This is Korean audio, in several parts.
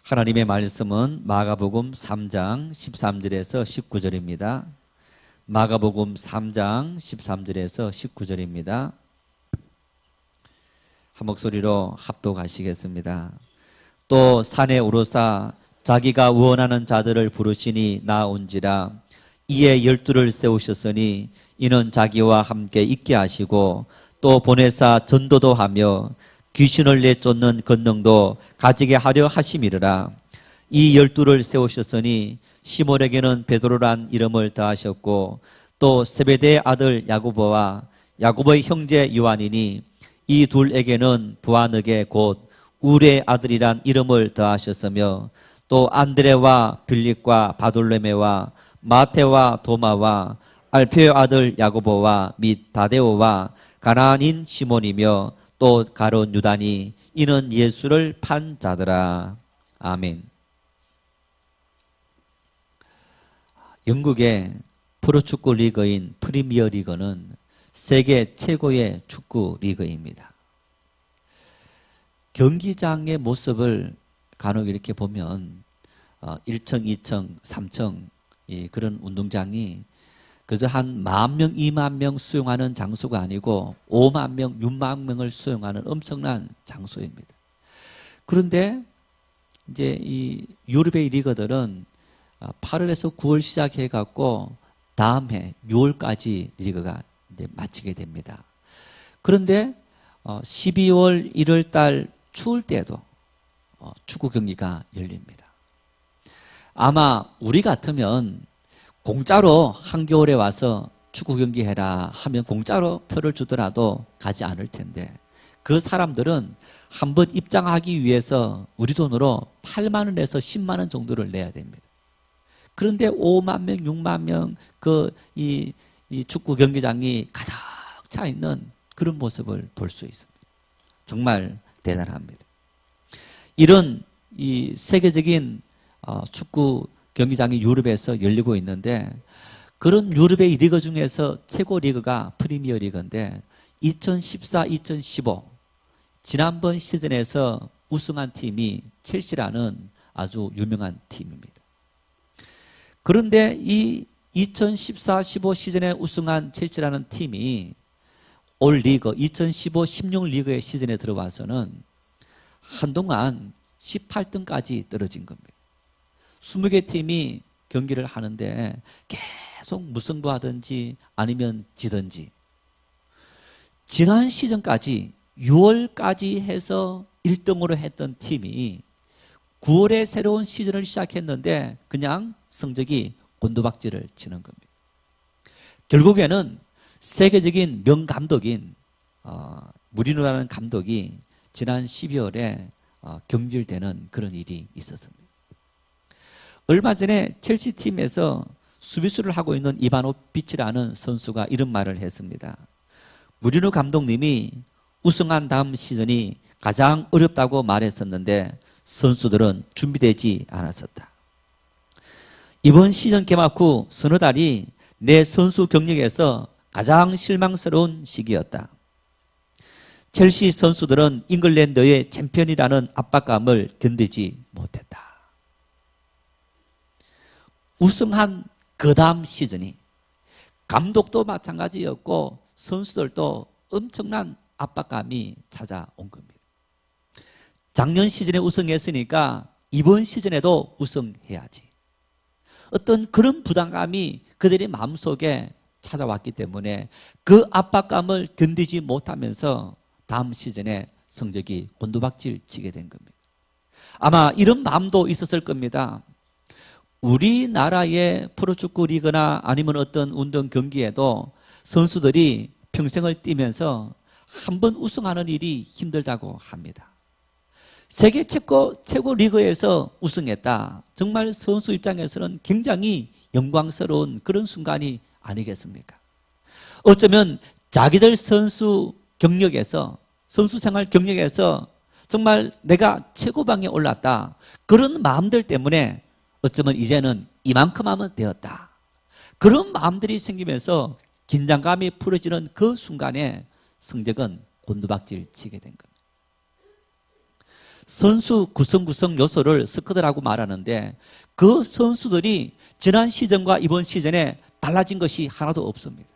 하나님의 말씀은 마가복음 3장 13절에서 19절입니다. 마가복음 3장 13절에서 19절입니다. 한 목소리로 합독하시겠습니다. 또 산에 오르사 자기가 원하는 자들을 부르시니 나온지라. 이에 12를 세우셨으니 이는 자기와 함께 있게 하시고 또 보내사 전도도 하며 귀신을 내쫓는 권능도 가지게 하려 하심이르라. 이 12를 세우셨으니 시몬에게는 베드로란 이름을 더하셨고 또 세베대의 아들 야고보와 야고보의 형제 요한이니 이 둘에게는 부하느게 곧 울의 아들이란 이름을 더하셨으며 또 안드레와 빌립과 바돌레메와 마테와 도마와 알페의 아들 야고보와 및 다데오와 가나안인 시몬이며 또 가룟 유다니 이는 예수를 판 자더라. 아멘. 영국의 프로축구 리그인 프리미어 리그는 세계 최고의 축구 리그입니다. 경기장의 모습을 간혹 이렇게 보면 1층, 2층, 3층 그런 운동장이 그저 한 10,000명, 20,000명 수용하는 장소가 아니고 50,000명, 60,000명을 수용하는 엄청난 장소입니다. 그런데 이제 이 유럽의 리그들은 8월에서 9월 시작해 갖고 다음 해 6월까지 리그가 이제 마치게 됩니다. 그런데 12월 1월 달 추울 때도 축구 경기가 열립니다. 아마 우리 같으면 공짜로 한겨울에 와서 축구 경기 해라 하면 공짜로 표를 주더라도 가지 않을 텐데 그 사람들은 한번 입장하기 위해서 우리 돈으로 8만 원에서 10만 원 정도를 내야 됩니다. 그런데 5만 명, 6만 명 이 축구 경기장이 가득 차 있는 그런 모습을 볼 수 있습니다. 정말 대단합니다. 이런 이 세계적인 축구 경기장이 유럽에서 열리고 있는데 그런 유럽의 리그 중에서 최고 리그가 프리미어 리그인데 2014-2015 지난번 시즌에서 우승한 팀이 첼시라는 아주 유명한 팀입니다. 그런데 이 2014-15 시즌에 우승한 첼시라는 팀이 올 리그 2015-16 리그의 시즌에 들어와서는 한동안 18등까지 떨어진 겁니다. 20개 팀이 경기를 하는데 계속 무승부하든지 아니면 지든지 지난 시즌까지 6월까지 해서 1등으로 했던 팀이 9월에 새로운 시즌을 시작했는데 그냥 성적이 곤두박질을 치는 겁니다. 결국에는 세계적인 명감독인 무리누라는 감독이 지난 12월에 경질되는 그런 일이 있었습니다. 얼마 전에 첼시 팀에서 수비수를 하고 있는 이바노비치라는 선수가 이런 말을 했습니다. 무리누 감독님이 우승한 다음 시즌이 가장 어렵다고 말했었는데 선수들은 준비되지 않았었다. 이번 시즌 개막 후 서너 달이 내 선수 경력에서 가장 실망스러운 시기였다. 첼시 선수들은 잉글랜드의 챔피언이라는 압박감을 견디지 못했다. 우승한 그 다음 시즌이 감독도 마찬가지였고 선수들도 엄청난 압박감이 찾아온 겁니다. 작년 시즌에 우승했으니까 이번 시즌에도 우승해야지. 어떤 그런 부담감이 그들의 마음속에 찾아왔기 때문에 그 압박감을 견디지 못하면서 다음 시즌에 성적이 곤두박질 치게 된 겁니다. 아마 이런 마음도 있었을 겁니다. 우리나라의 프로축구 리그나 아니면 어떤 운동 경기에도 선수들이 평생을 뛰면서 한 번 우승하는 일이 힘들다고 합니다. 세계 최고 리그에서 우승했다. 정말 선수 입장에서는 굉장히 영광스러운 그런 순간이 아니겠습니까? 어쩌면 자기들 선수 생활 경력에서 정말 내가 최고방에 올랐다. 그런 마음들 때문에 어쩌면 이제는 이만큼 하면 되었다. 그런 마음들이 생기면서 긴장감이 풀어지는 그 순간에 성적은 곤두박질 치게 된 겁니다. 선수 구성 요소를 스쿼드라고 말하는데 그 선수들이 지난 시즌과 이번 시즌에 달라진 것이 하나도 없습니다.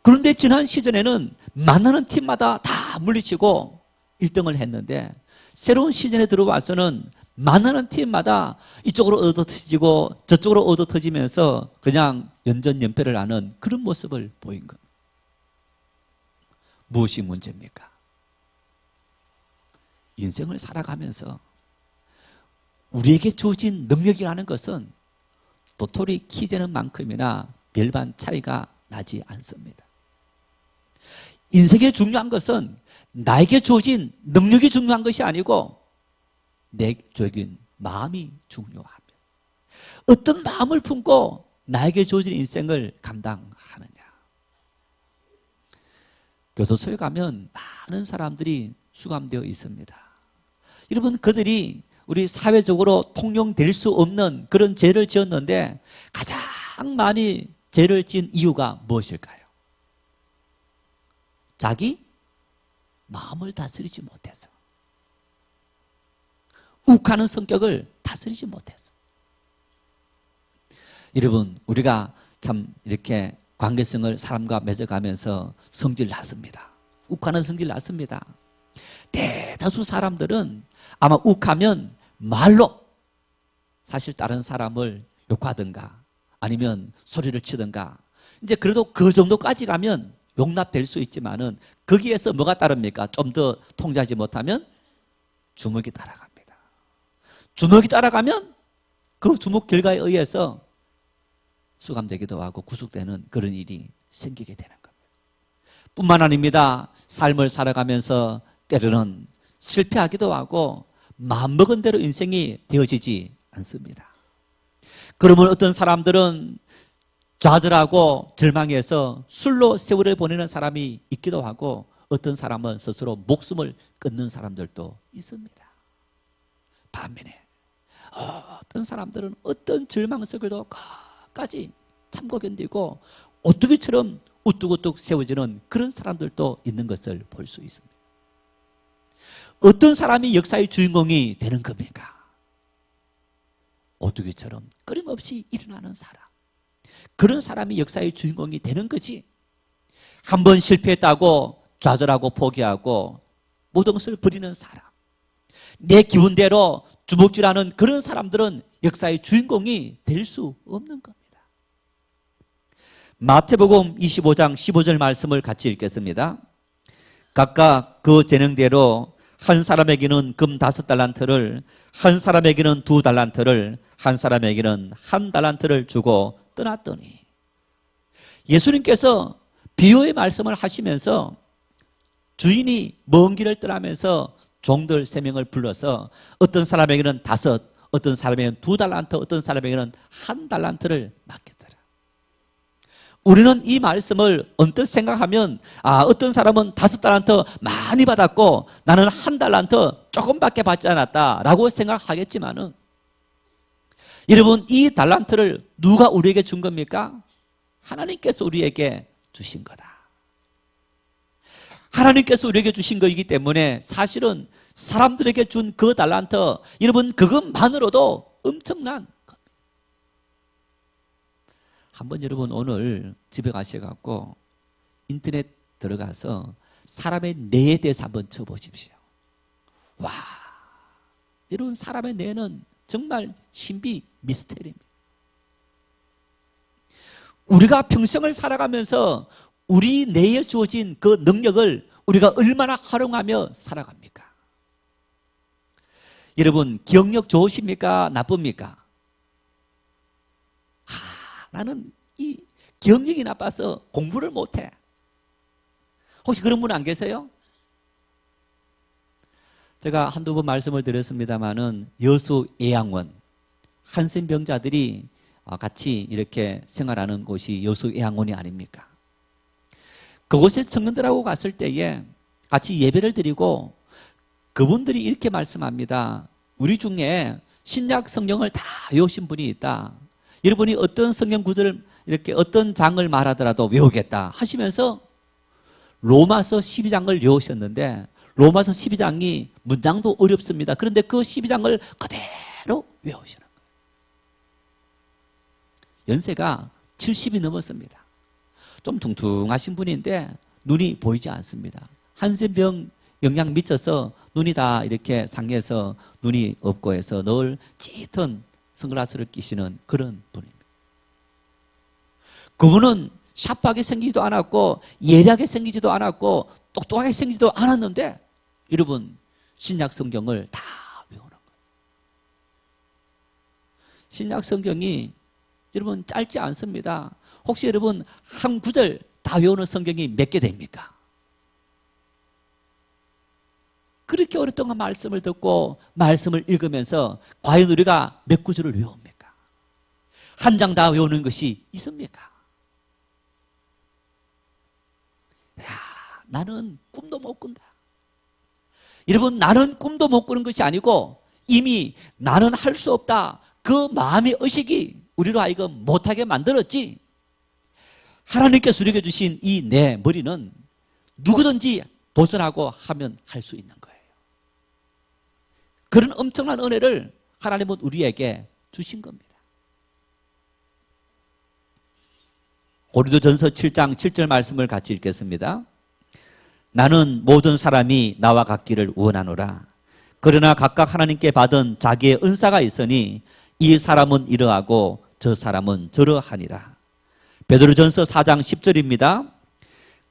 그런데 지난 시즌에는 만나는 팀마다 다 물리치고 1등을 했는데 새로운 시즌에 들어와서는 만나는 팀마다 이쪽으로 얻어터지고 저쪽으로 얻어터지면서 그냥 연전연패를 하는 그런 모습을 보인 겁니다. 무엇이 문제입니까? 인생을 살아가면서 우리에게 주어진 능력이라는 것은 도토리 키 재는 만큼이나 별반 차이가 나지 않습니다. 인생에 중요한 것은 나에게 주어진 능력이 중요한 것이 아니고 내적인 마음이 중요합니다. 어떤 마음을 품고 나에게 주어진 인생을 감당하느냐. 교도소에 가면 많은 사람들이 수감되어 있습니다. 여러분, 그들이 우리 사회적으로 통용될 수 없는 그런 죄를 지었는데 가장 많이 죄를 지은 이유가 무엇일까요? 자기 마음을 다스리지 못해서, 욱하는 성격을 다스리지 못해서. 여러분, 우리가 참 이렇게 관계성을 사람과 맺어가면서 성질 났습니다. 욱하는 성질 났습니다. 대다수 사람들은 아마 욱하면 말로 사실 다른 사람을 욕하든가 아니면 소리를 치든가, 이제 그래도 그 정도까지 가면 용납될 수 있지만은 거기에서 뭐가 따릅니까? 좀 더 통제하지 못하면 주먹이 따라갑니다. 주먹이 따라가면 그 주먹 결과에 의해서 수감되기도 하고 구속되는 그런 일이 생기게 되는 겁니다. 뿐만 아닙니다. 삶을 살아가면서 때로는 실패하기도 하고 마음먹은 대로 인생이 되어지지 않습니다. 그러면 어떤 사람들은 좌절하고 절망해서 술로 세월을 보내는 사람이 있기도 하고, 어떤 사람은 스스로 목숨을 끊는 사람들도 있습니다. 반면에 어떤 사람들은 어떤 절망 속에도 끝까지 참고 견디고 오뚜기처럼 우뚝우뚝 세워지는 그런 사람들도 있는 것을 볼 수 있습니다. 어떤 사람이 역사의 주인공이 되는 겁니까? 오뚜기처럼 끊임없이 일어나는 사람. 그런 사람이 역사의 주인공이 되는 거지. 한 번 실패했다고 좌절하고 포기하고 모든 것을 버리는 사람, 내 기분대로 주먹질하는 그런 사람들은 역사의 주인공이 될 수 없는 겁니다. 마태복음 25장 15절 말씀을 같이 읽겠습니다. 각각 그 재능대로 한 사람에게는 금 5달란트를, 한 사람에게는 2달란트를, 한 사람에게는 1달란트를 주고 떠났더니, 예수님께서 비유의 말씀을 하시면서 주인이 먼 길을 떠나면서 종들 3명을 불러서 어떤 사람에게는 5, 어떤 사람에게는 2달란트, 어떤 사람에게는 1달란트를 맡겼더라. 우리는 이 말씀을 언뜻 생각하면 어떤 사람은 5달란트 많이 받았고 나는 1달란트 조금밖에 받지 않았다라고 생각하겠지만은, 여러분, 이 달란트를 누가 우리에게 준 겁니까? 하나님께서 우리에게 주신 거다. 하나님께서 우리에게 주신 것이기 때문에 사실은 사람들에게 준 그 달란트, 여러분, 그것만으로도 엄청난 겁니다. 한번 여러분 오늘 집에 가셔갖고 인터넷 들어가서 사람의 뇌에 대해서 한번 쳐보십시오. 와, 여러분, 사람의 뇌는 정말 신비 미스테리입니다. 우리가 평생을 살아가면서 우리 뇌에 주어진 그 능력을 우리가 얼마나 활용하며 살아갑니까? 여러분, 기억력 좋으십니까? 나쁩니까? 나는 이 기억력이 나빠서 공부를 못해. 혹시 그런 분 안 계세요? 제가 한두 번 말씀을 드렸습니다마는 여수 애양원, 한센병자들이 같이 이렇게 생활하는 곳이 여수 애양원이 아닙니까? 그곳에 청년들하고 갔을 때에 같이 예배를 드리고 그분들이 이렇게 말씀합니다. 우리 중에 신약 성경을 다 외우신 분이 있다. 여러분이 어떤 성경 구절을 이렇게 어떤 장을 말하더라도 외우겠다 하시면서 로마서 12장을 외우셨는데, 로마서 12장이 문장도 어렵습니다. 그런데 그 12장을 그대로 외우시는 거예요. 연세가 70이 넘었습니다. 좀 퉁퉁하신 분인데 눈이 보이지 않습니다. 한센병 영향 미쳐서 눈이 다 이렇게 상해서 눈이 없고 해서 늘 짙은 선글라스를 끼시는 그런 분입니다. 그분은 샤프하게 생기지도 않았고 예리하게 생기지도 않았고 똑똑하게 생기지도 않았는데 여러분 신약 성경을 다 외우는 거예요. 신약 성경이 여러분 짧지 않습니다. 혹시 여러분 한 구절 다 외우는 성경이 몇 개 됩니까? 그렇게 오랫동안 말씀을 듣고 말씀을 읽으면서 과연 우리가 몇 구절을 외웁니까? 한 장 다 외우는 것이 있습니까? 야, 나는 꿈도 못 꾼다. 여러분, 나는 꿈도 못 꾸는 것이 아니고 이미 나는 할 수 없다. 그 마음의 의식이 우리로 하여금 못하게 만들었지. 하나님께서 우리에게 주신 이 내 머리는 누구든지 도전하고 하면 할 수 있는 거예요. 그런 엄청난 은혜를 하나님은 우리에게 주신 겁니다. 고린도전서 7장 7절 말씀을 같이 읽겠습니다. 나는 모든 사람이 나와 같기를 원하노라. 그러나 각각 하나님께 받은 자기의 은사가 있으니 이 사람은 이러하고 저 사람은 저러하니라. 베드로전서 4장 10절입니다.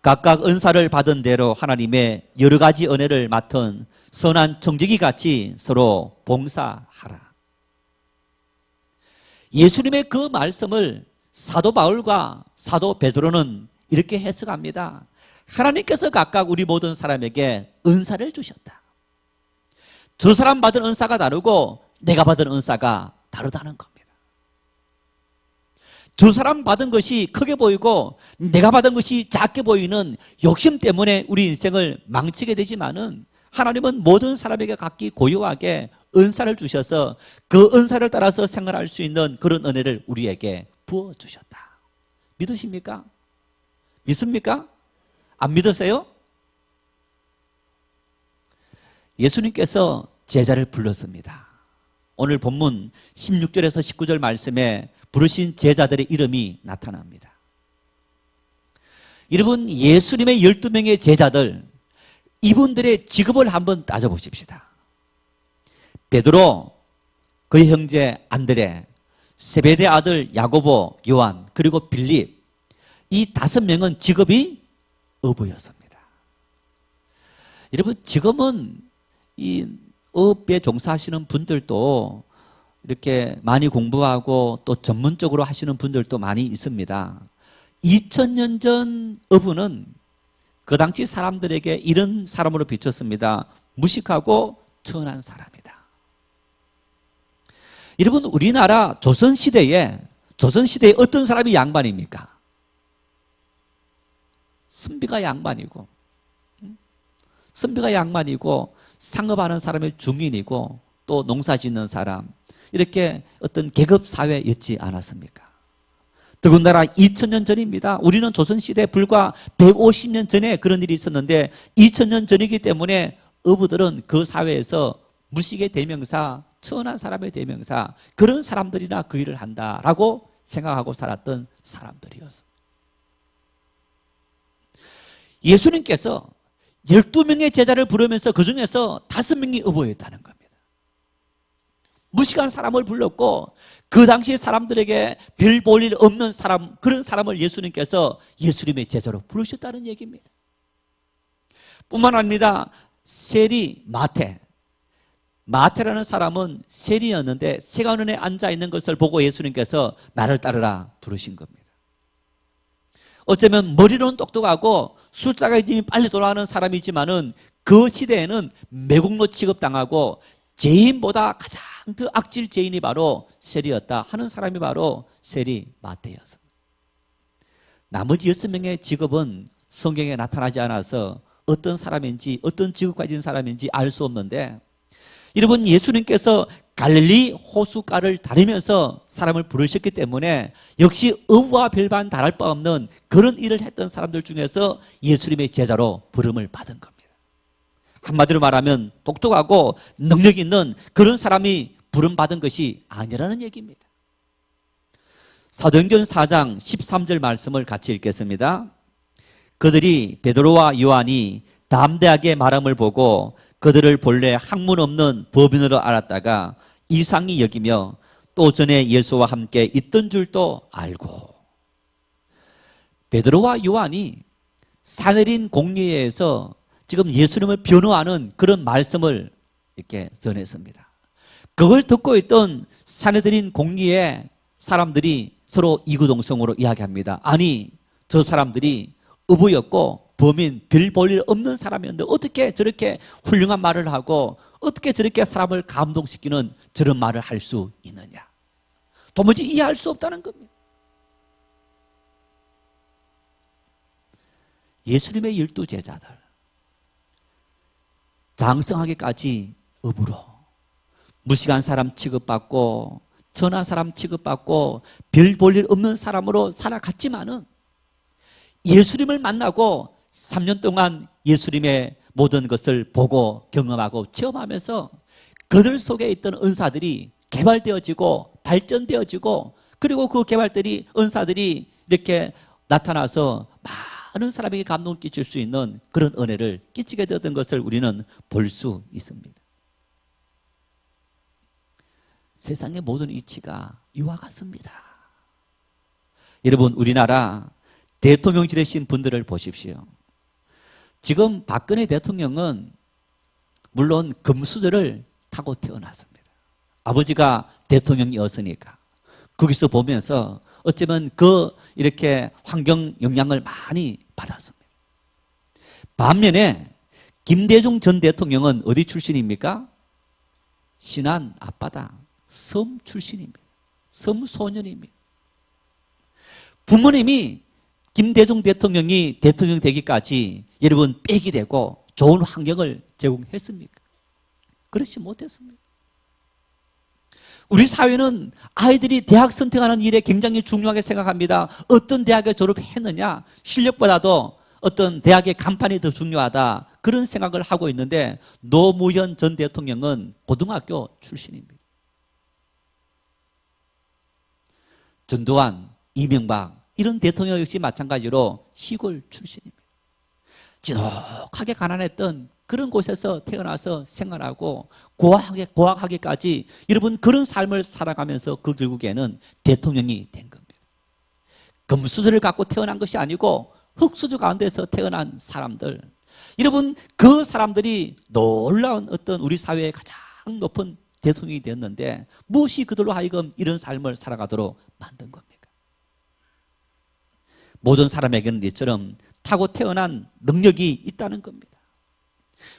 각각 은사를 받은 대로 하나님의 여러 가지 은혜를 맡은 선한 청지기 같이 서로 봉사하라. 예수님의 그 말씀을 사도 바울과 사도 베드로는 이렇게 해석합니다. 하나님께서 각각 우리 모든 사람에게 은사를 주셨다. 저 사람 받은 은사가 다르고 내가 받은 은사가 다르다는 겁니다. 저 사람 받은 것이 크게 보이고 내가 받은 것이 작게 보이는 욕심 때문에 우리 인생을 망치게 되지만은 하나님은 모든 사람에게 각기 고유하게 은사를 주셔서 그 은사를 따라서 생활할 수 있는 그런 은혜를 우리에게 부어주셨다. 믿으십니까? 믿습니까? 안 믿으세요? 예수님께서 제자를 불렀습니다. 오늘 본문 16절에서 19절 말씀에 부르신 제자들의 이름이 나타납니다. 여러분, 예수님의 12명의 제자들, 이분들의 직업을 한번 따져보십시다. 베드로, 그의 형제 안드레, 세베대 아들 야고보, 요한, 그리고 빌립, 이 5명은 직업이 어부였습니다. 여러분, 지금은 이 어업에 종사하시는 분들도 이렇게 많이 공부하고 또 전문적으로 하시는 분들도 많이 있습니다. 2000년 전 어부는 그 당시 사람들에게 이런 사람으로 비쳤습니다. 무식하고 천한 사람이다. 여러분, 우리나라 조선시대에 어떤 사람이 양반입니까? 선비가 양반이고, 상업하는 사람의 중인이고, 또 농사 짓는 사람, 이렇게 어떤 계급 사회였지 않았습니까? 더군다나 2000년 전입니다. 우리는 조선시대 불과 150년 전에 그런 일이 있었는데 2000년 전이기 때문에 어부들은 그 사회에서 무식의 대명사, 천한 사람의 대명사, 그런 사람들이나 그 일을 한다라고 생각하고 살았던 사람들이었습니다. 예수님께서 12명의 제자를 부르면서 그 중에서 5명이 어부였다는 겁니다. 무식한 사람을 불렀고 그 당시 사람들에게 별 볼 일 없는 사람, 그런 사람을 예수님께서 예수님의 제자로 부르셨다는 얘기입니다. 뿐만 아니라 세리 마태라는 사람은 세리였는데 세관원에 앉아있는 것을 보고 예수님께서 나를 따르라 부르신 겁니다. 어쩌면 머리로는 똑똑하고 숫자가 이미 빨리 돌아가는 사람이지만은 그 시대에는 매국노 취급당하고 죄인보다 가장 더 악질 죄인이 바로 세리였다 하는 사람이 바로 세리 마태였습니다. 나머지 6명의 직업은 성경에 나타나지 않아서 어떤 사람인지 어떤 직업 가진 사람인지 알 수 없는데, 여러분, 예수님께서 갈릴리 호숫가를 다니면서 사람을 부르셨기 때문에 역시 어부와 별반 다를 바 없는 그런 일을 했던 사람들 중에서 예수님의 제자로 부름을 받은 겁니다. 한마디로 말하면 똑똑하고 능력 있는 그런 사람이 부름받은 것이 아니라는 얘기입니다. 사도행전 4장 13절 말씀을 같이 읽겠습니다. 그들이 베드로와 요한이 담대하게 말함을 보고 그들을 본래 학문 없는 법인으로 알았다가 이상히 여기며 또 전에 예수와 함께 있던 줄도 알고. 베드로와 요한이 산헤린 공회에서 지금 예수님을 변호하는 그런 말씀을 이렇게 전했습니다. 그걸 듣고 있던 산헤드린 공회의 사람들이 서로 이구동성으로 이야기합니다. 아니, 저 사람들이 어부였고 범인, 별 볼 일 없는 사람이었는데 어떻게 저렇게 훌륭한 말을 하고 어떻게 저렇게 사람을 감동시키는 저런 말을 할 수 있느냐. 도무지 이해할 수 없다는 겁니다. 예수님의 12제자들 장성하기까지 어부로 무식한 사람 취급받고 천한 사람 취급받고 별 볼 일 없는 사람으로 살아갔지만은 예수님을 만나고 3년 동안 예수님의 모든 것을 보고 경험하고 체험하면서 그들 속에 있던 은사들이 개발되어지고 발전되어지고 그리고 그 개발들이 은사들이 이렇게 나타나서 많은 사람에게 감동을 끼칠 수 있는 그런 은혜를 끼치게 되었던 것을 우리는 볼 수 있습니다. 세상의 모든 이치가 이와 같습니다. 여러분, 우리나라 대통령실이신 분들을 보십시오. 지금 박근혜 대통령은 물론 금수저를 타고 태어났습니다. 아버지가 대통령이었으니까 거기서 보면서 어쩌면 이렇게 환경 영향을 많이 받았습니다. 반면에 김대중 전 대통령은 어디 출신입니까? 신안 앞바다 섬 출신입니다. 섬 소년입니다. 부모님이 김대중 대통령이 대통령 되기까지 여러분 빽이 되고 좋은 환경을 제공했습니까? 그렇지 못했습니다. 우리 사회는 아이들이 대학 선택하는 일에 굉장히 중요하게 생각합니다. 어떤 대학에 졸업했느냐, 실력보다도 어떤 대학의 간판이 더 중요하다, 그런 생각을 하고 있는데 노무현 전 대통령은 고등학교 출신입니다. 전두환, 이명박 이런 대통령 역시 마찬가지로 시골 출신입니다. 지독하게 가난했던 그런 곳에서 태어나서 생활하고 고학하기까지 여러분 그런 삶을 살아가면서 그 결국에는 대통령이 된 겁니다. 금수저를 갖고 태어난 것이 아니고 흙수저 가운데서 태어난 사람들, 여러분 그 사람들이 놀라운 어떤 우리 사회의 가장 높은 대통령이 되었는데 무엇이 그들로 하여금 이런 삶을 살아가도록 만든 겁니까? 모든 사람에게는 이처럼 타고 태어난 능력이 있다는 겁니다.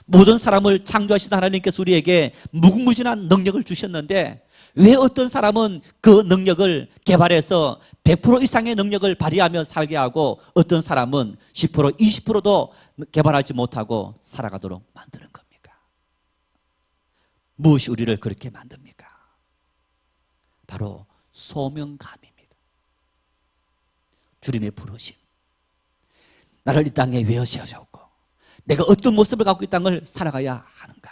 모든 사람을 창조하신 하나님께서 우리에게 무궁무진한 능력을 주셨는데 왜 어떤 사람은 그 능력을 개발해서 100% 이상의 능력을 발휘하며 살게 하고 어떤 사람은 10%, 20%도 개발하지 못하고 살아가도록 만드는 겁니까? 무엇이 우리를 그렇게 만듭니까? 바로 소명감입니다. 주님의 부르심. 나를 이 땅에 왜 세우셨고 내가 어떤 모습을 갖고 이 땅을 살아가야 하는가.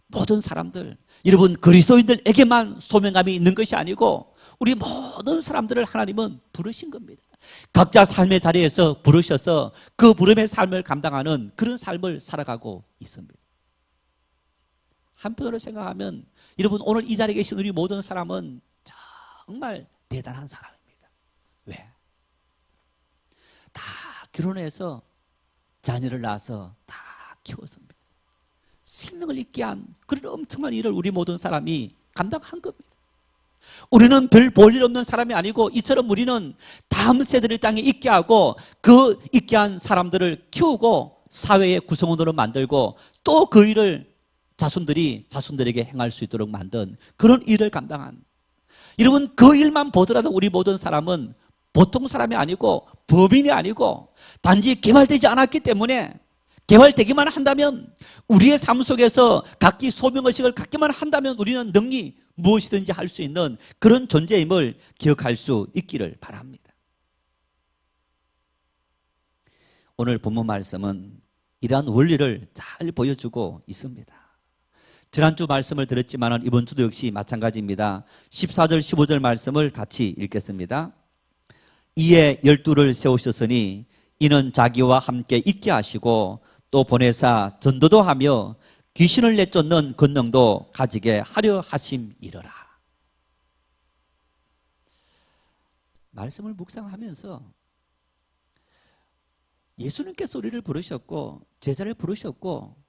모든 사람들, 여러분 그리스도인들에게만 소명감이 있는 것이 아니고 우리 모든 사람들을 하나님은 부르신 겁니다. 각자 삶의 자리에서 부르셔서 그 부름의 삶을 감당하는 그런 삶을 살아가고 있습니다. 한편으로 생각하면 여러분 오늘 이 자리에 계신 우리 모든 사람은 정말 대단한 사람입니다. 왜? 다 결혼해서 자녀를 낳아서 다 키웠습니다. 생명을 잇게 한 그런 엄청난 일을 우리 모든 사람이 감당한 겁니다. 우리는 별 볼 일 없는 사람이 아니고 이처럼 우리는 다음 세대를 땅에 있게 하고 그 있게 한 사람들을 키우고 사회의 구성원으로 만들고 또 그 일을 자손들에게 행할 수 있도록 만든 그런 일을 감당한, 여러분 그 일만 보더라도 우리 모든 사람은 보통 사람이 아니고 법인이 아니고 단지 개발되지 않았기 때문에, 개발되기만 한다면 우리의 삶 속에서 각기 소명의식을 갖기만 한다면 우리는 능히 무엇이든지 할 수 있는 그런 존재임을 기억할 수 있기를 바랍니다. 오늘 본문 말씀은 이러한 원리를 잘 보여주고 있습니다. 지난주 말씀을 들었지만 이번 주도 역시 마찬가지입니다. 14절 15절 말씀을 같이 읽겠습니다. 이에 12를 세우셨으니 이는 자기와 함께 있게 하시고 또 보내사 전도도 하며 귀신을 내쫓는 권능도 가지게 하려 하심이러라. 말씀을 묵상하면서 예수님께서 우리를 부르셨고 제자를 부르셨고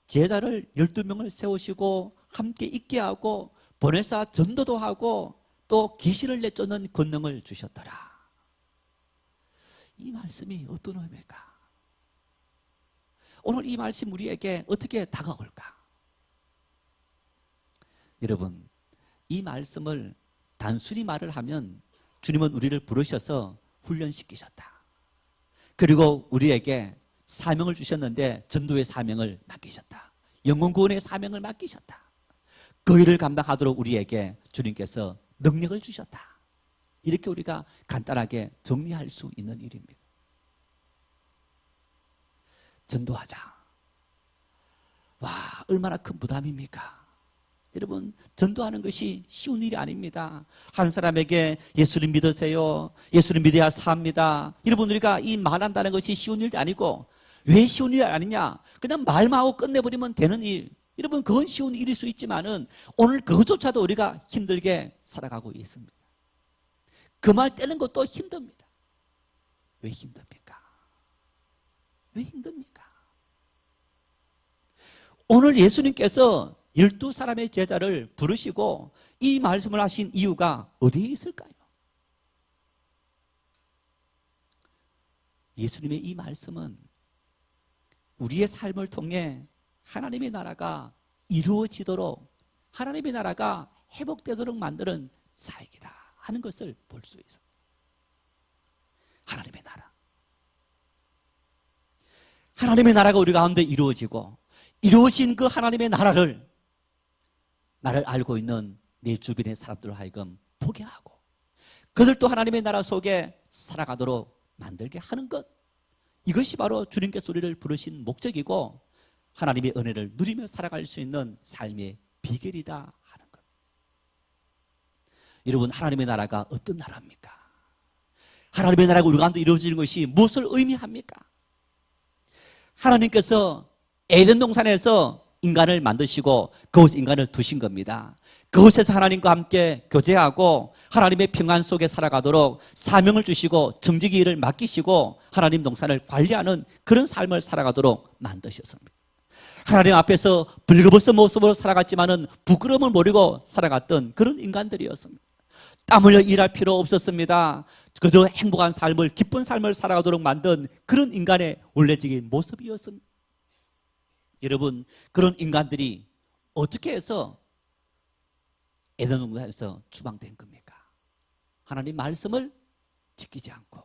제자를 12명을 세우시고 함께 있게 하고 보내사 전도도 하고 또 귀신을 내쫓는 권능을 주셨더라. 이 말씀이 어떤 의미일까? 오늘 이 말씀 우리에게 어떻게 다가올까? 여러분, 이 말씀을 단순히 말을 하면 주님은 우리를 부르셔서 훈련시키셨다. 그리고 우리에게 사명을 주셨는데 전도의 사명을 맡기셨다. 영혼 구원의 사명을 맡기셨다. 그 일을 감당하도록 우리에게 주님께서 능력을 주셨다. 이렇게 우리가 간단하게 정리할 수 있는 일입니다. 전도하자. 와, 얼마나 큰 부담입니까? 여러분, 전도하는 것이 쉬운 일이 아닙니다. 한 사람에게 예수를 믿으세요. 예수를 믿어야 삽니다. 여러분, 우리가 이 말한다는 것이 쉬운 일도 아니고 왜 쉬운 일이 아니냐? 그냥 말만 하고 끝내버리면 되는 일. 여러분, 그건 쉬운 일일 수 있지만은 오늘 그것조차도 우리가 힘들게 살아가고 있습니다. 그 말 떼는 것도 힘듭니다. 왜 힘듭니까? 왜 힘듭니까? 오늘 예수님께서 12사람의 제자를 부르시고 이 말씀을 하신 이유가 어디에 있을까요? 예수님의 이 말씀은 우리의 삶을 통해 하나님의 나라가 이루어지도록 하나님의 나라가 회복되도록 만드는 사역이다 하는 것을 볼 수 있습니다. 하나님의 나라. 하나님의 나라가 우리 가운데 이루어지고 이루어진 그 하나님의 나라를 나를 알고 있는 내 주변의 사람들로 하여금 보게 하고 그들도 하나님의 나라 속에 살아가도록 만들게 하는 것, 이것이 바로 주님께서 우리를 부르신 목적이고 하나님의 은혜를 누리며 살아갈 수 있는 삶의 비결이다 하는 것. 여러분, 하나님의 나라가 어떤 나라입니까? 하나님의 나라가 우리 가운데 이루어지는 것이 무엇을 의미합니까? 하나님께서 에덴 동산에서 인간을 만드시고 그곳에 인간을 두신 겁니다. 그곳에서 하나님과 함께 교제하고 하나님의 평안 속에 살아가도록 사명을 주시고 정직의 일을 맡기시고 하나님 동산을 관리하는 그런 삶을 살아가도록 만드셨습니다. 하나님 앞에서 벌거벗은 모습으로 살아갔지만은 부끄러움을 모르고 살아갔던 그런 인간들이었습니다. 땀 흘려 일할 필요 없었습니다. 그저 행복한 삶을, 기쁜 삶을 살아가도록 만든 그런 인간의 원래적인 모습이었습니다. 여러분, 그런 인간들이 어떻게 해서 에덴 동산에서 추방된 겁니까? 하나님 말씀을 지키지 않고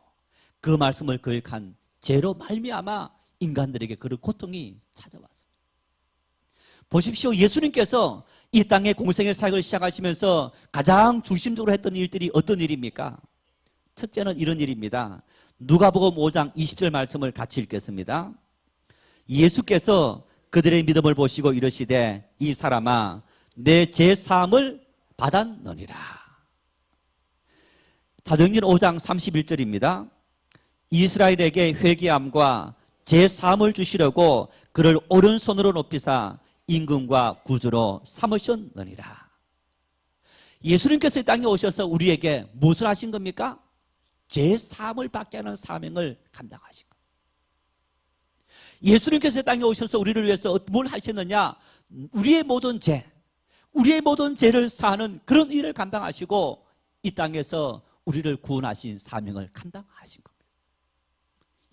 그 말씀을 거역한 죄로 말미암아 인간들에게 그런 고통이 찾아왔습니다. 보십시오. 예수님께서 이 땅의 공생의 사역을 시작하시면서 가장 중심적으로 했던 일들이 어떤 일입니까? 첫째는 이런 일입니다. 누가복음 5장 20절 말씀을 같이 읽겠습니다. 예수께서 그들의 믿음을 보시고 이르시되 이 사람아 내 죄사함을 받았느니라. 사도행전 5장 31절입니다. 이스라엘에게 회개함과 죄사함을 주시려고 그를 오른손으로 높이사 임금과 구주로 삼으셨느니라. 예수님께서 이 땅에 오셔서 우리에게 무엇을 하신 겁니까? 죄사함을 받게 하는 사명을 감당하신 겁니다. 예수님께서 이 땅에 오셔서 우리를 위해서 뭘 하셨느냐? 우리의 모든 죄를 사하는 그런 일을 감당하시고 이 땅에서 우리를 구원하신 사명을 감당하신 겁니다.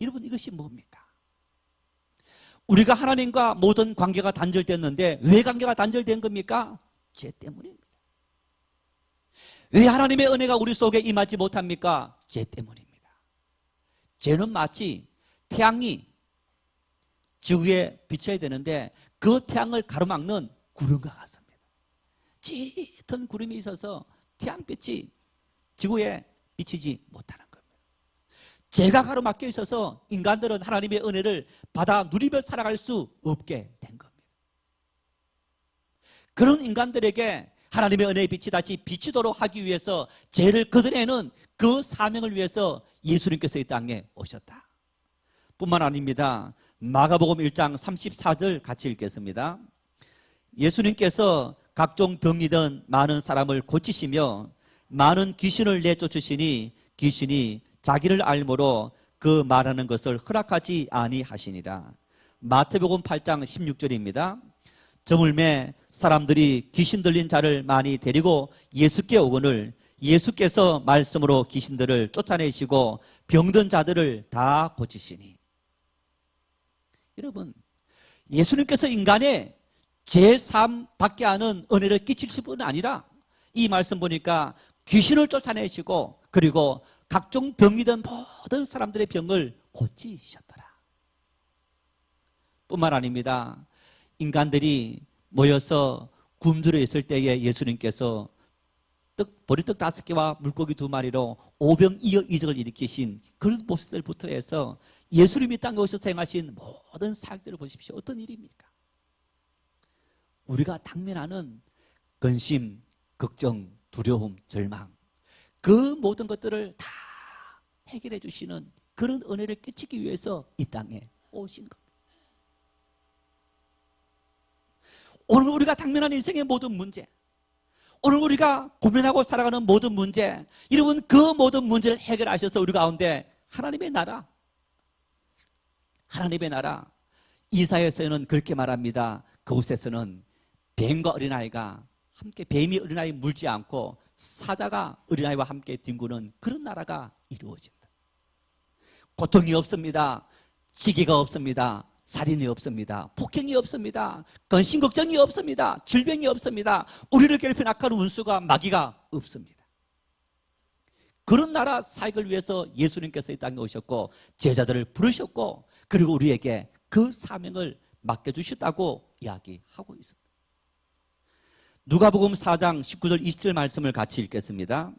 여러분, 이것이 뭡니까? 우리가 하나님과 모든 관계가 단절됐는데 왜 관계가 단절된 겁니까? 죄 때문입니다. 왜 하나님의 은혜가 우리 속에 임하지 못합니까? 죄 때문입니다. 죄는 마치 태양이 지구에 비춰야 되는데 그 태양을 가로막는 구름과 같습니다. 짙은 구름이 있어서 태양빛이 지구에 비치지 못하는 겁니다. 죄가 가로막혀 있어서 인간들은 하나님의 은혜를 받아 누리며 살아갈 수 없게 된 겁니다. 그런 인간들에게 하나님의 은혜의 빛이 다시 비치도록 하기 위해서 죄를 걷어내는 그 사명을 위해서 예수님께서 이 땅에 오셨다. 뿐만 아닙니다. 마가복음 1장 34절 같이 읽겠습니다. 예수님께서 각종 병이든 많은 사람을 고치시며 많은 귀신을 내쫓으시니 귀신이 자기를 알므로 그 말하는 것을 허락하지 아니하시니라. 마태복음 8장 16절입니다. 저물매 사람들이 귀신 들린 자를 많이 데리고 예수께 오거늘 예수께서 말씀으로 귀신들을 쫓아내시고 병든 자들을 다 고치시니. 여러분, 예수님께서 인간의 죄사함 받게 하는 은혜를 끼치실 뿐 아니라 이 말씀 보니까 귀신을 쫓아내시고 그리고 각종 병이든 모든 사람들의 병을 고치셨더라. 뿐만 아닙니다. 인간들이 모여서 굶주려 있을 때에 예수님께서 보리떡 5개와 물고기 2마리로 오병이어이적을 일으키신 그런 모습들부터 해서 예수님이 땅에 오셔서 행하신 모든 사역들을 보십시오. 어떤 일입니까? 우리가 당면하는 근심, 걱정, 두려움, 절망, 그 모든 것들을 다 해결해 주시는 그런 은혜를 끼치기 위해서 이 땅에 오신 겁니다. 오늘 우리가 당면하는 인생의 모든 문제, 오늘 우리가 고민하고 살아가는 모든 문제, 여러분 그 모든 문제를 해결하셔서 우리 가운데 하나님의 나라, 이사야서에는 그렇게 말합니다. 그곳에서는 뱀과 어린아이가 함께, 뱀이 어린아이 물지 않고 사자가 어린아이와 함께 뒹구는 그런 나라가 이루어진다. 고통이 없습니다. 시기가 없습니다. 살인이 없습니다. 폭행이 없습니다. 근심 걱정이 없습니다. 질병이 없습니다. 우리를 괴롭힌 악한 운수가 마귀가 없습니다. 그런 나라 사역을 위해서 예수님께서 이 땅에 오셨고 제자들을 부르셨고 그리고 우리에게 그 사명을 맡겨주셨다고 이야기하고 있습니다. 누가복음 4장 19절 20절 말씀을 같이 읽겠습니다.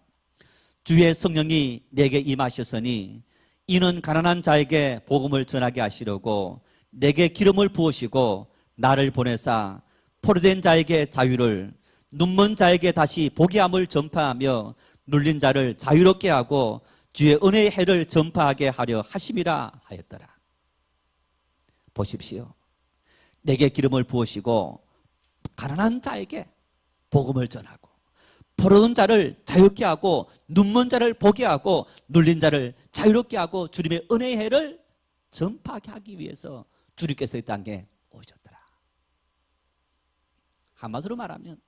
주의 성령이 내게 임하셨으니 이는 가난한 자에게 복음을 전하게 하시려고 내게 기름을 부으시고 나를 보내사 포로된 자에게 자유를, 눈먼 자에게 다시 보게 함을 전파하며 눌린 자를 자유롭게 하고 주의 은혜의 해를 전파하게 하려 하심이라 하였더라. 보십시오. 내게 기름을 부으시고 가난한 자에게 복음을 전하고 포로된 자를 자유롭게 하고 눈먼 자를 보게 하고 눌린 자를 자유롭게 하고 주님의 은혜의 해를 전파하게 하기 위해서 주님께서 이 땅에 오셨더라. 한마디로 말하면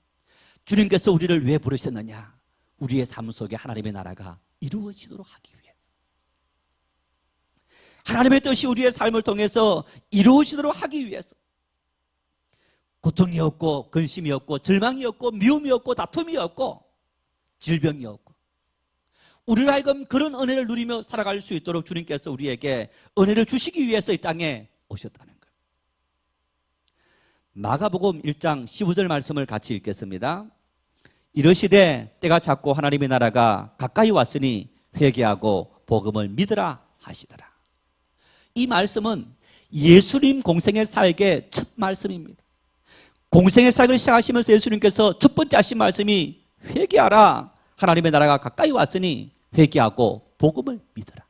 주님께서 우리를 왜 부르셨느냐? 우리의 삶 속에 하나님의 나라가 이루어지도록 하기 위해서, 하나님의 뜻이 우리의 삶을 통해서 이루어지도록 하기 위해서. 고통이 없고 근심이 없고 절망이 없고 미움이 없고 다툼이 없고 질병이 없고 우리로 하여금 그런 은혜를 누리며 살아갈 수 있도록 주님께서 우리에게 은혜를 주시기 위해서 이 땅에 오셨다는 거예요. 마가복음 1장 15절 말씀을 같이 읽겠습니다. 이르시되 때가 찼고 하나님의 나라가 가까이 왔으니 회개하고 복음을 믿으라 하시더라. 이 말씀은 예수님 공생의 사역의 첫 말씀입니다. 공생의 사역을 시작하시면서 예수님께서 첫 번째 하신 말씀이 회개하라, 하나님의 나라가 가까이 왔으니 회개하고 복음을 믿으라.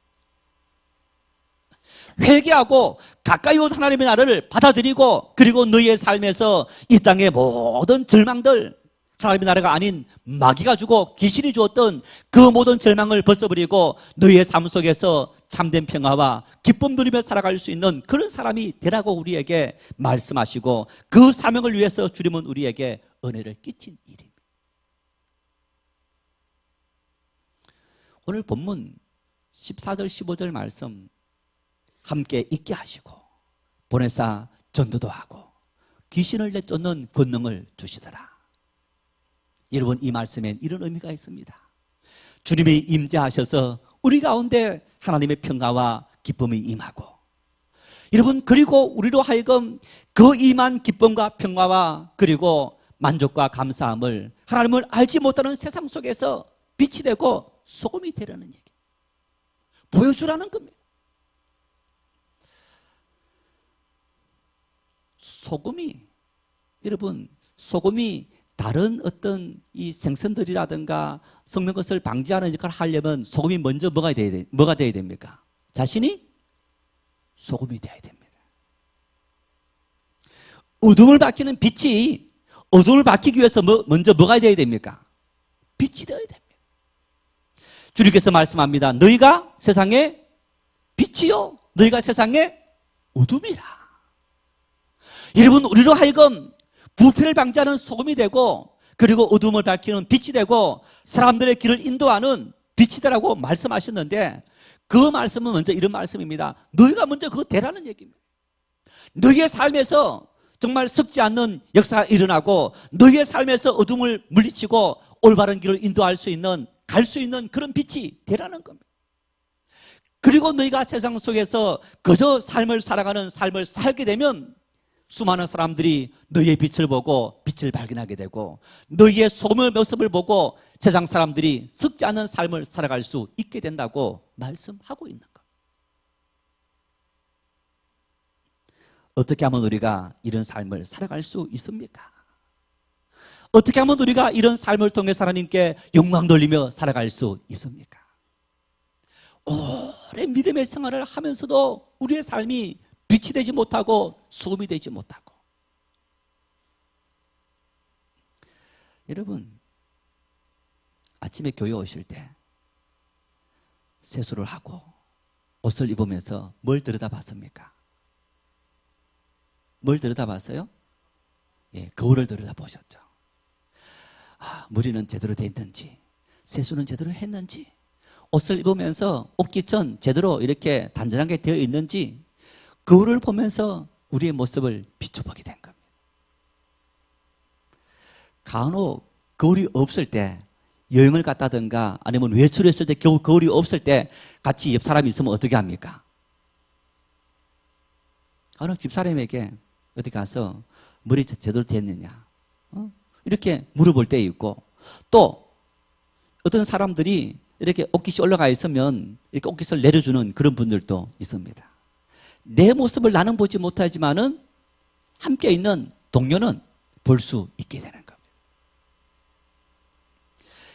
회개하고 가까이 온 하나님의 나라를 받아들이고 그리고 너희의 삶에서 이 땅의 모든 절망들, 하나님의 나라가 아닌 마귀가 주고 귀신이 주었던 그 모든 절망을 벗어버리고 너희의 삶 속에서 참된 평화와 기쁨 누리며 살아갈 수 있는 그런 사람이 되라고 우리에게 말씀하시고 그 사명을 위해서 주님은 우리에게 은혜를 끼친 일입니다. 오늘 본문 14절 15절 말씀 함께 있게 하시고 보내사 전도도 하고 귀신을 내쫓는 권능을 주시더라. 여러분, 이 말씀엔 이런 의미가 있습니다. 주님이 임재하셔서 우리 가운데 하나님의 평화와 기쁨이 임하고, 여러분, 그리고 우리로 하여금 그 임한 기쁨과 평화와 그리고 만족과 감사함을 하나님을 알지 못하는 세상 속에서 빛이 되고 소금이 되려는 얘기. 보여주라는 겁니다. 소금이 다른 어떤 이 생선들이라든가 썩는 것을 방지하는 역할을 하려면 소금이 먼저 뭐가 돼야 됩니까? 자신이 소금이 돼야 됩니다. 어둠을 밝히는 빛이 어둠을 밝히기 위해서 먼저 뭐가 돼야 됩니까? 빛이 되어야 됩니다. 주님께서 말씀합니다. 너희가 세상의 빛이요, 너희가 세상의 어둠이라. 여러분, 우리로 하여금 부패를 방지하는 소금이 되고, 그리고 어둠을 밝히는 빛이 되고, 사람들의 길을 인도하는 빛이 되라고 말씀하셨는데, 그 말씀은 먼저 이런 말씀입니다. 너희가 먼저 그거 되라는 얘기입니다. 너희의 삶에서 정말 썩지 않는 역사가 일어나고, 너희의 삶에서 어둠을 물리치고 올바른 길을 인도할 수 있는, 갈 수 있는 그런 빛이 되라는 겁니다. 그리고 너희가 세상 속에서 그저 삶을 살아가는 삶을 살게 되면 수많은 사람들이 너희의 빛을 보고 빛을 발견하게 되고, 너희의 소금의 모습을 보고 세상 사람들이 썩지 않는 삶을 살아갈 수 있게 된다고 말씀하고 있는 것. 어떻게 하면 우리가 이런 삶을 살아갈 수 있습니까? 어떻게 하면 우리가 이런 삶을 통해 하나님께 영광 돌리며 살아갈 수 있습니까? 오랜 믿음의 생활을 하면서도 우리의 삶이 빛이 되지 못하고 소금이 되지 못하고. 여러분, 아침에 교회 오실 때 세수를 하고 옷을 입으면서 뭘 들여다봤습니까? 뭘 들여다봤어요? 예, 거울을 들여다보셨죠. 머리는 제대로 돼 있는지, 세수는 제대로 했는지, 옷을 입으면서 옷기 전 제대로 이렇게 단단하게 되어 있는지 거울을 보면서 우리의 모습을 비춰보게 된 겁니다. 간혹 거울이 없을 때, 여행을 갔다든가 아니면 외출했을 때 겨우 거울이 없을 때 같이 옆 사람이 있으면 어떻게 합니까? 간혹 집사람에게 어디 가서 머리 제대로 됐느냐 이렇게 물어볼 때 있고, 또 어떤 사람들이 이렇게 옷깃이 올라가 있으면 이렇게 옷깃을 내려주는 그런 분들도 있습니다. 내 모습을 나는 보지 못하지만은 함께 있는 동료는 볼 수 있게 되는 겁니다.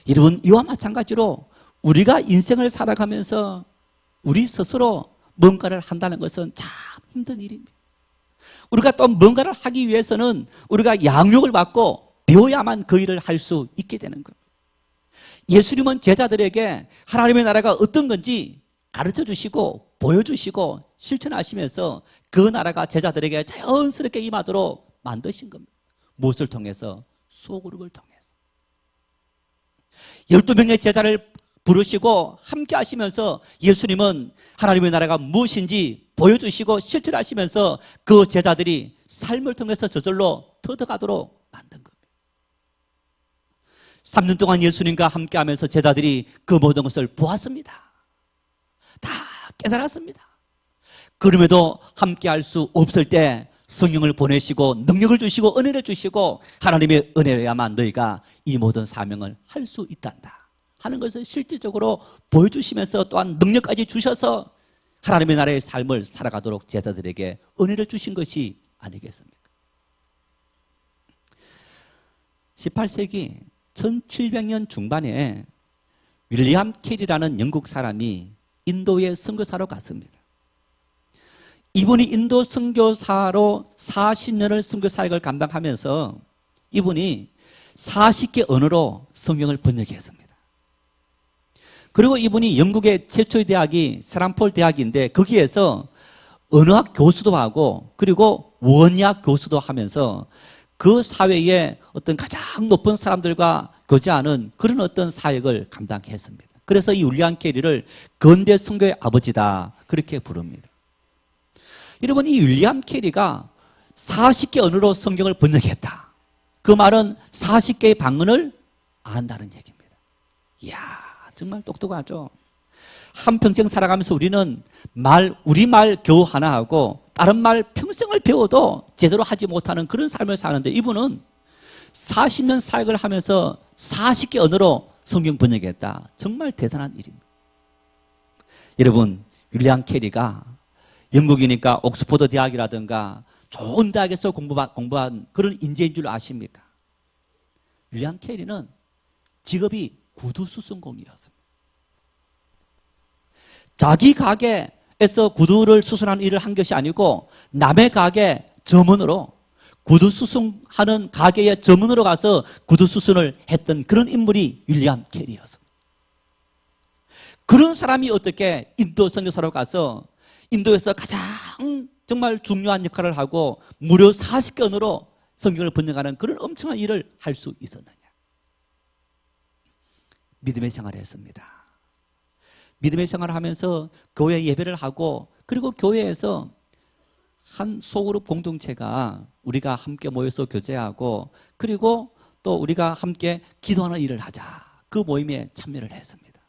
여러분, 이와 마찬가지로 우리가 인생을 살아가면서 우리 스스로 뭔가를 한다는 것은 참 힘든 일입니다. 우리가 또 뭔가를 하기 위해서는 우리가 양육을 받고 배워야만 그 일을 할 수 있게 되는 겁니다. 예수님은 제자들에게 하나님의 나라가 어떤 건지 가르쳐 주시고 보여주시고 실천하시면서 그 나라가 제자들에게 자연스럽게 임하도록 만드신 겁니다. 무엇을 통해서? 소그룹을 통해서. 12명의 제자를 부르시고 함께 하시면서 예수님은 하나님의 나라가 무엇인지 보여주시고 실천하시면서 그 제자들이 삶을 통해서 저절로 터득하도록 만든 겁니다. 3년 동안 예수님과 함께 하면서 제자들이 그 모든 것을 보았습니다. 다 깨달았습니다. 그럼에도 함께 할 수 없을 때 성령을 보내시고 능력을 주시고 은혜를 주시고 하나님의 은혜여야만 너희가 이 모든 사명을 할 수 있단다 하는 것을 실질적으로 보여주시면서 또한 능력까지 주셔서 하나님의 나라의 삶을 살아가도록 제자들에게 은혜를 주신 것이 아니겠습니까? 18세기 1700년 중반에 윌리엄 캐리라는 영국 사람이 인도에 선교사로 갔습니다. 이분이 인도 선교사로 40년을 선교 사역을 감당하면서 이분이 40개 언어로 성경을 번역했습니다. 그리고 이분이 영국의 최초의 대학이 스탠포드 대학인데 거기에서 언어학 교수도 하고 그리고 원의학 교수도 하면서 그 사회의 어떤 가장 높은 사람들과 교제하는 그런 어떤 사역을 감당했습니다. 그래서 이 윌리엄 캐리를 근대 선교의 아버지다 그렇게 부릅니다. 여러분, 이 윌리엄 캐리가 40개 언어로 성경을 번역했다. 그 말은 40개의 방언을 안다는 얘기입니다. 이야, 정말 똑똑하죠. 한평생 살아가면서 우리는 우리말 겨우 하나 하고 다른 말 평생을 배워도 제대로 하지 못하는 그런 삶을 사는데 이분은 40년 사역을 하면서 40개 언어로 성경 번역했다. 정말 대단한 일입니다. 여러분, 윌리엄 캐리가 영국이니까 옥스퍼드 대학이라든가 좋은 대학에서 공부한 그런 인재인 줄 아십니까? 윌리엄 캐리는 직업이 구두 수선공이었습니다. 자기 가게에서 구두를 수선하는 일을 한 것이 아니고 남의 가게 점원으로 구두 수선하는 가게의 점원으로 가서 구두 수선을 했던 그런 인물이 윌리엄 캐리였습니다. 그런 사람이 어떻게 인도 선교사로 가서 인도에서 가장 정말 중요한 역할을 하고 무려 40권으로 성경을 번역하는 그런 엄청난 일을 할 수 있었느냐? 믿음의 생활을 했습니다. 믿음의 생활을 하면서 교회 예배를 하고, 그리고 교회에서 한 소그룹 공동체가 우리가 함께 모여서 교제하고, 그리고 또 우리가 함께 기도하는 일을 하자, 그 모임에 참여를 했습니다.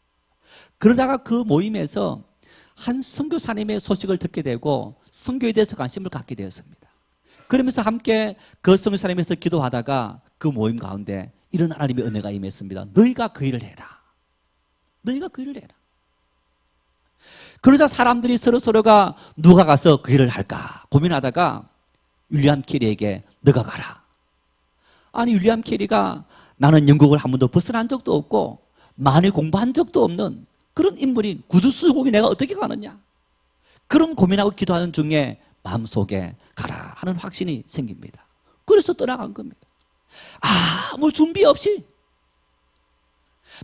그러다가 그 모임에서 한 선교사님의 소식을 듣게 되고 선교에 대해서 관심을 갖게 되었습니다. 그러면서 함께 그 선교사님에서 기도하다가 그 모임 가운데 이런 하나님의 은혜가 임했습니다. 너희가 그 일을 해라. 너희가 그 일을 해라. 그러자 사람들이 서로가 누가 가서 그 일을 할까 고민하다가 윌리엄 캐리에게 너가 가라. 아니, 윌리엄 캐리가 나는 영국을 한 번도 벗어난 적도 없고 많이 공부한 적도 없는 그런 인물인 구두수공이 내가 어떻게 가느냐, 그런 고민하고 기도하는 중에 마음속에 가라 하는 확신이 생깁니다. 그래서 떠나간 겁니다. 아무 준비 없이,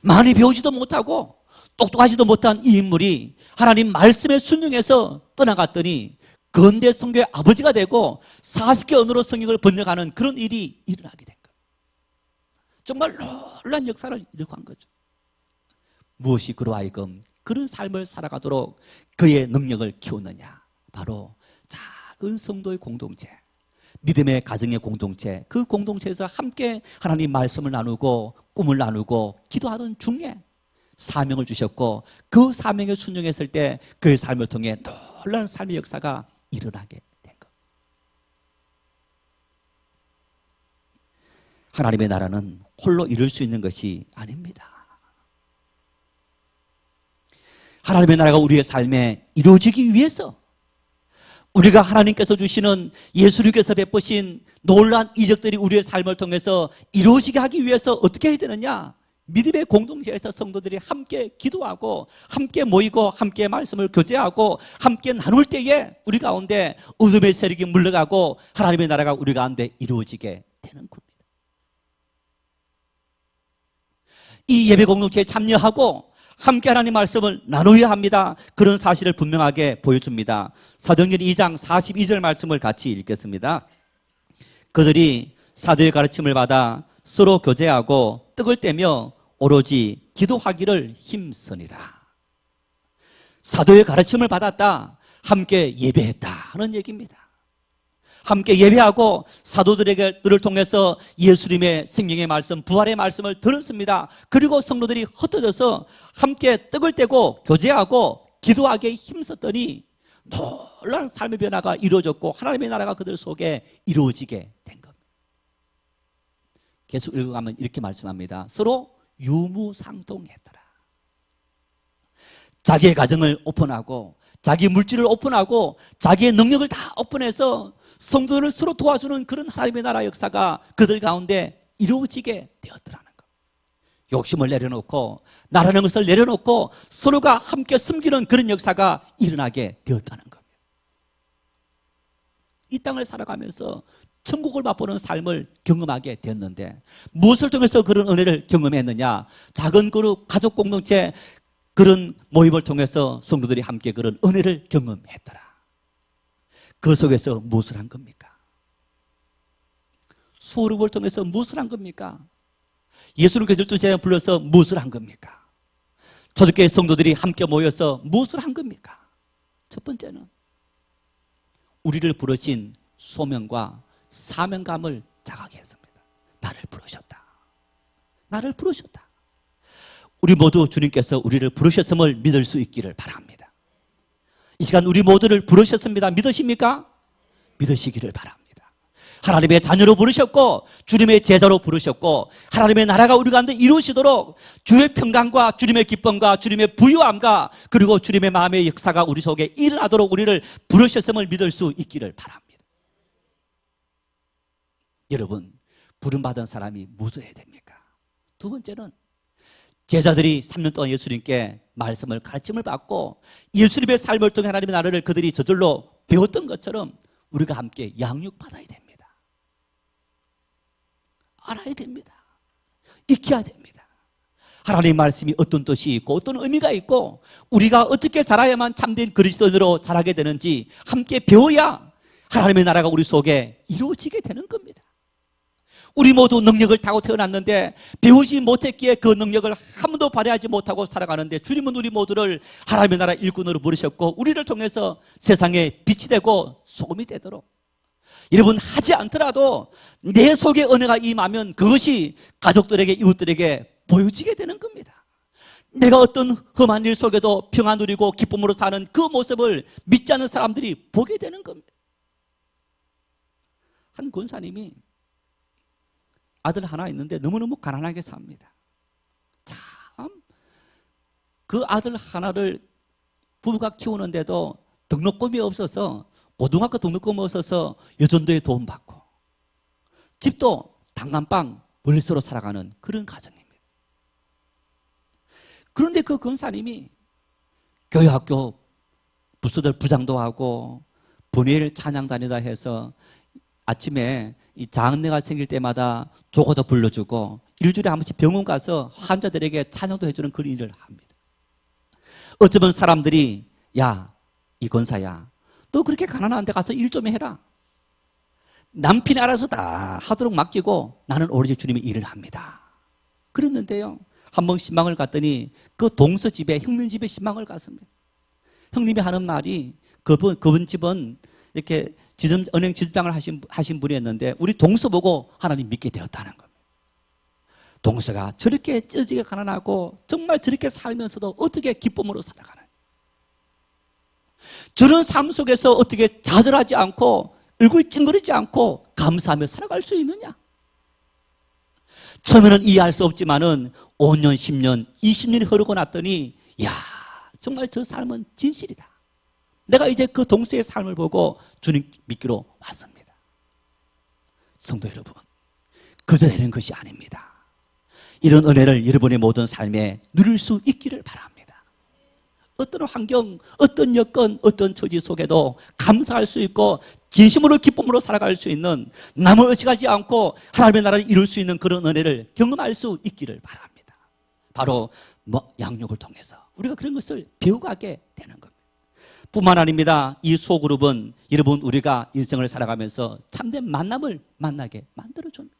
많이 배우지도 못하고 똑똑하지도 못한 이 인물이 하나님 말씀에 순종해서 떠나갔더니 근대 성교의 아버지가 되고 40개 언어로 성경을 번역하는 그런 일이 일어나게 된 거예요. 정말 놀라운 역사를 일으킨 거죠. 무엇이 그로 하여금 그런 삶을 살아가도록 그의 능력을 키웠느냐? 바로 작은 성도의 공동체, 믿음의 가정의 공동체, 그 공동체에서 함께 하나님 말씀을 나누고 꿈을 나누고 기도하는 중에 사명을 주셨고, 그 사명에 순종했을 때 그의 삶을 통해 놀라운 삶의 역사가 일어나게 된 것. 하나님의 나라는 홀로 이룰 수 있는 것이 아닙니다. 하나님의 나라가 우리의 삶에 이루어지기 위해서 우리가 하나님께서 주시는, 예수님께서 베푸신 놀라운 이적들이 우리의 삶을 통해서 이루어지게 하기 위해서 어떻게 해야 되느냐? 믿음의 공동체에서 성도들이 함께 기도하고 함께 모이고 함께 말씀을 교제하고 함께 나눌 때에 우리 가운데 어둠의 세력이 물러가고 하나님의 나라가 우리 가운데 이루어지게 되는 겁니다. 이 예배 공동체에 참여하고 함께 하나님 말씀을 나누어야 합니다. 그런 사실을 분명하게 보여줍니다. 사도행전 2장 42절 말씀을 같이 읽겠습니다. 그들이 사도의 가르침을 받아 서로 교제하고 떡을 떼며 오로지 기도하기를 힘쓰니라. 사도의 가르침을 받았다, 함께 예배했다 하는 얘기입니다. 함께 예배하고 사도들을 통해서 예수님의 생명의 말씀, 부활의 말씀을 들었습니다. 그리고 성도들이 흩어져서 함께 떡을 떼고 교제하고 기도하기에 힘썼더니 놀라운 삶의 변화가 이루어졌고 하나님의 나라가 그들 속에 이루어지게 된 겁니다. 계속 읽어가면 이렇게 말씀합니다. 서로 유무상통했더라. 자기의 가정을 오픈하고 자기 물질을 오픈하고 자기의 능력을 다 오픈해서 성도들을 서로 도와주는 그런 하나님의 나라 역사가 그들 가운데 이루어지게 되었더라는 것. 욕심을 내려놓고 나라는 것을 내려놓고 서로가 함께 섬기는 그런 역사가 일어나게 되었다는 겁니다. 이 땅을 살아가면서 천국을 맛보는 삶을 경험하게 되었는데 무엇을 통해서 그런 은혜를 경험했느냐? 작은 그룹 가족 공동체 그런 모임을 통해서 성도들이 함께 그런 은혜를 경험했더라. 그 속에서 무엇을 한 겁니까? 소름을 통해서 무엇을 한 겁니까? 예수님께서 12제자 불러서 무엇을 한 겁니까? 초대교회 성도들이 함께 모여서 무엇을 한 겁니까? 첫 번째는 우리를 부르신 소명과 사명감을 자각해 했습니다. 나를 부르셨다. 나를 부르셨다. 우리 모두 주님께서 우리를 부르셨음을 믿을 수 있기를 바랍니다. 이 시간 우리 모두를 부르셨습니다. 믿으십니까? 믿으시기를 바랍니다. 하나님의 자녀로 부르셨고 주님의 제자로 부르셨고 하나님의 나라가 우리 가운데 이루어지도록 주의 평강과 주님의 기쁨과 주님의 부유함과 그리고 주님의 마음의 역사가 우리 속에 일어나도록 우리를 부르셨음을 믿을 수 있기를 바랍니다. 여러분, 부름받은 사람이 무엇을 해야 됩니까? 두 번째는 제자들이 3년 동안 예수님께 말씀을 가르침을 받고 예수님의 삶을 통해 하나님의 나라를 그들이 저절로 배웠던 것처럼 우리가 함께 양육받아야 됩니다. 알아야 됩니다. 익혀야 됩니다. 하나님의 말씀이 어떤 뜻이 있고 어떤 의미가 있고 우리가 어떻게 자라야만 참된 그리스도인으로 자라게 되는지 함께 배워야 하나님의 나라가 우리 속에 이루어지게 되는 겁니다. 우리 모두 능력을 타고 태어났는데 배우지 못했기에 그 능력을 한 번도 발휘하지 못하고 살아가는데 주님은 우리 모두를 하나님의 나라 일꾼으로 부르셨고 우리를 통해서 세상에 빛이 되고 소금이 되도록 여러분 하지 않더라도 내 속에 은혜가 임하면 그것이 가족들에게 이웃들에게 보여지게 되는 겁니다. 내가 어떤 험한 일 속에도 평안 누리고 기쁨으로 사는 그 모습을 믿지 않는 사람들이 보게 되는 겁니다. 한 권사님이 아들 하나 있는데 너무너무 가난하게 삽니다. 참, 그 아들 하나를 부부가 키우는데도 등록금이 없어서 고등학교 등록금이 없어서 여전도에 도움받고 집도 단칸방 월세로 살아가는 그런 가정입니다. 그런데 그 권사님이 교회학교 부서들 부장도 하고 분회를 찬양 다니다 해서 아침에 이 장례가 생길 때마다 조고도 불러주고 일주일에 한 번씩 병원 가서 환자들에게 찬양도 해주는 그런 일을 합니다. 어쩌면 사람들이 야, 이 권사야, 너 그렇게 가난한 데 가서 일 좀 해라. 남편이 알아서 다 하도록 맡기고 나는 오로지 주님의 일을 합니다. 그랬는데요, 한 번 신방을 갔더니 그 동서 집에, 형님 집에 신방을 갔습니다. 형님이 하는 말이 그분 집은 이렇게 은행 지점장을 하신 분이었는데 우리 동서 보고 하나님 믿게 되었다는 겁니다. 동서가 저렇게 찢어지게 가난하고 정말 저렇게 살면서도 어떻게 기쁨으로 살아가는, 저런 삶 속에서 어떻게 좌절하지 않고 얼굴 찡그리지 않고 감사하며 살아갈 수 있느냐. 처음에는 이해할 수 없지만은 5년, 10년, 20년이 흐르고 났더니 야, 정말 저 삶은 진실이다. 내가 이제 그 동서의 삶을 보고 주님 믿기로 왔습니다. 성도 여러분, 그저 되는 것이 아닙니다. 이런 은혜를 여러분의 모든 삶에 누릴 수 있기를 바랍니다. 어떤 환경, 어떤 여건, 어떤 처지 속에도 감사할 수 있고 진심으로 기쁨으로 살아갈 수 있는, 남을 의식하지 않고 하나님의 나라를 이룰 수 있는 그런 은혜를 경험할 수 있기를 바랍니다. 바로 양육을 통해서 우리가 그런 것을 배워가게 되는 겁니다. 뿐만 아닙니다. 이 소그룹은 여러분 우리가 인생을 살아가면서 참된 만남을 만나게 만들어줍니다.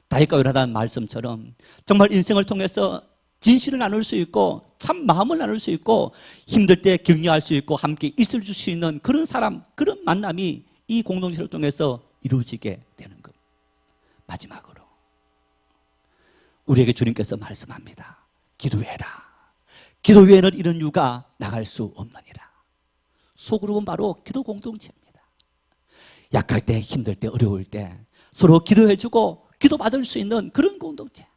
다윗과 요나단 말씀처럼 정말 인생을 통해서 진실을 나눌 수 있고 참 마음을 나눌 수 있고 힘들 때 격려할 수 있고 함께 있을 수 있는 그런 사람, 그런 만남이 이 공동체를 통해서 이루어지게 되는 것. 마지막으로 우리에게 주님께서 말씀합니다. 기도해라. 기도 외에는 이런 유가 나갈 수 없느니라. 소그룹은 바로 기도 공동체입니다. 약할 때, 힘들 때, 어려울 때 서로 기도해주고 기도받을 수 있는 그런 공동체,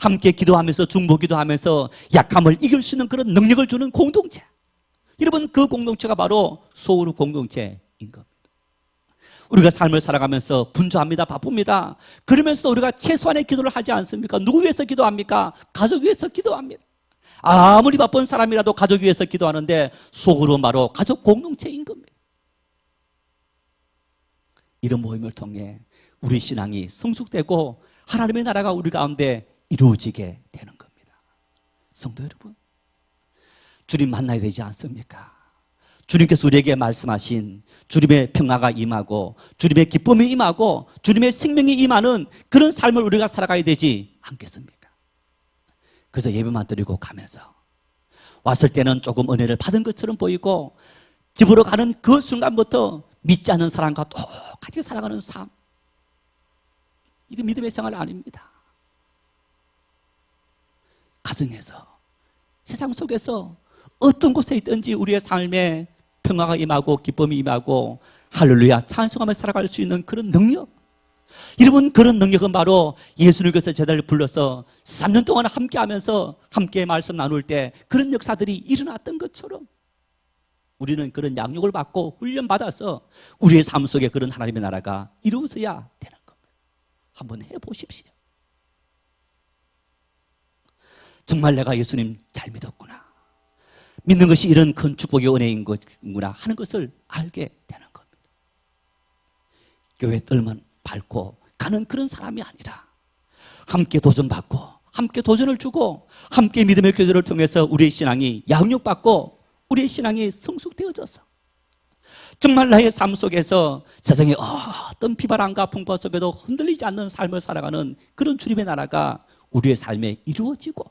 함께 기도하면서 중보기도하면서 약함을 이길 수 있는 그런 능력을 주는 공동체, 여러분 그 공동체가 바로 소그룹 공동체인 겁니다. 우리가 삶을 살아가면서 분주합니다. 바쁩니다. 그러면서도 우리가 최소한의 기도를 하지 않습니까? 누구 위해서 기도합니까? 가족 위해서 기도합니다. 아무리 바쁜 사람이라도 가족 위해서 기도하는데 소그룹은 바로 가족 공동체인 겁니다. 이런 모임을 통해 우리 신앙이 성숙되고 하나님의 나라가 우리 가운데 이루어지게 되는 겁니다. 성도 여러분, 주님 만나야 되지 않습니까? 주님께서 우리에게 말씀하신 주님의 평화가 임하고 주님의 기쁨이 임하고 주님의 생명이 임하는 그런 삶을 우리가 살아가야 되지 않겠습니까? 그래서 예배만 드리고 가면서 왔을 때는 조금 은혜를 받은 것처럼 보이고 집으로 가는 그 순간부터 믿지 않는 사람과 똑같이 살아가는 삶, 이거 믿음의 생활 아닙니다. 가정에서, 세상 속에서 어떤 곳에 있든지 우리의 삶에 평화가 임하고 기쁨이 임하고 할렐루야 찬송하며 살아갈 수 있는 그런 능력, 여러분 그런 능력은 바로 예수님께서 제자를 불러서 3년 동안 함께하면서 함께 말씀 나눌 때 그런 역사들이 일어났던 것처럼 우리는 그런 양육을 받고 훈련받아서 우리의 삶 속에 그런 하나님의 나라가 이루어져야 되는 겁니다. 한번 해보십시오. 정말 내가 예수님 잘 믿었구나, 믿는 것이 이런 큰 축복의 은혜인 것구나 하는 것을 알게 되는 겁니다. 교회 뜰만 밟고 가는 그런 사람이 아니라 함께 도전받고 함께 도전을 주고 함께 믿음의 교제를 통해서 우리의 신앙이 양육받고 우리의 신앙이 성숙되어져서 정말 나의 삶 속에서 세상의 어떤 비바람과 풍파 속에도 흔들리지 않는 삶을 살아가는 그런 주님의 나라가 우리의 삶에 이루어지고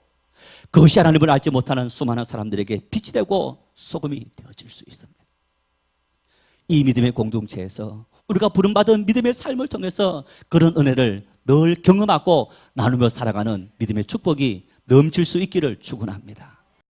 그것이 하나님을 알지 못하는 수많은 사람들에게 빛이 되고 소금이 되어질 수 있습니다. 이 믿음의 공동체에서 우리가 부름받은 믿음의 삶을 통해서 그런 은혜를 늘 경험하고 나누며 살아가는 믿음의 축복이 넘칠 수 있기를 축원합니다.